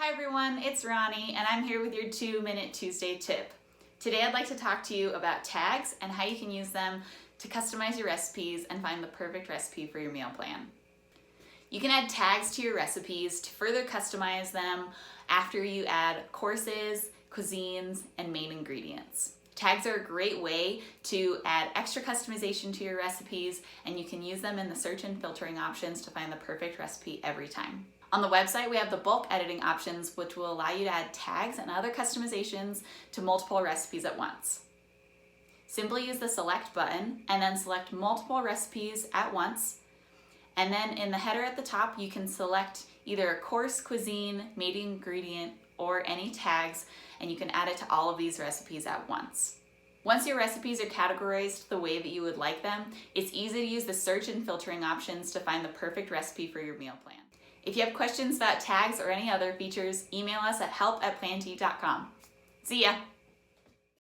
Hi everyone, it's Ronnie and I'm here with your 2-Minute Tuesday tip. Today I'd like to talk to you about tags and how you can use them to customize your recipes and find the perfect recipe for your meal plan. You can add tags to your recipes to further customize them after you add courses, cuisines, and main ingredients. Tags are a great way to add extra customization to your recipes, and you can use them in the search and filtering options to find the perfect recipe every time. On the website, we have the bulk editing options, which will allow you to add tags and other customizations to multiple recipes at once. Simply use the select button and then select multiple recipes at once. And then in the header at the top, you can select either a course, cuisine, main ingredient, or any tags, and you can add it to all of these recipes at once. Once your recipes are categorized the way that you would like them, it's easy to use the search and filtering options to find the perfect recipe for your meal plan. If you have questions about tags or any other features, email us at help@plantea.com. See ya!